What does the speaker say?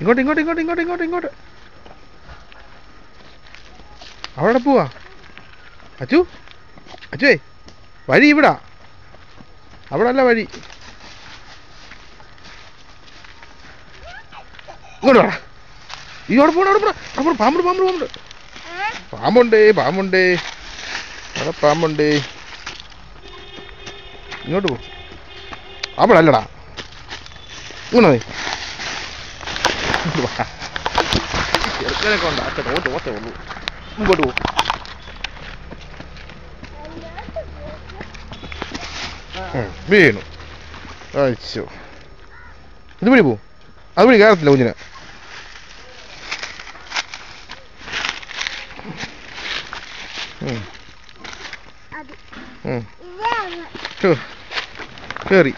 ഇങ്ങോട്ട് ഇങ്ങോട്ട് ഇങ്ങോട്ട് ഇങ്ങോട്ട് ഇങ്ങോട്ട് ഇങ്ങോട്ട്. അവിടെ പോവാ അച്ചു. അച്ചുവേ വഴി ഇവിടാ, അവിടെ അല്ല വഴി. ഇങ്ങോട്ട് വേണം. ഈ അവിടെ പോണ അവിടെ പോണ അവിടെ പോണ. പാമ്പുണ്ട് പാമ്പുണ്ട് പാമ്പുണ്ട് പാമ്പുണ്ട് അവിടെ പാമ്പുണ്ട്. ഇങ്ങോട്ട് പോ. അവിടെ അല്ലടാ, ഇങ്ങനെ ചെറുക്കനൊക്കെ ഉണ്ട്. അച്ഛൻ തോറ്റേ ഉള്ളൂ. മുമ്പോട്ട് പോ. വീണു. അയച്ചോ, ഇതുവഴി പോ. അതുവഴി കയറത്തില്ല കുഞ്ഞിനെ. കേറി.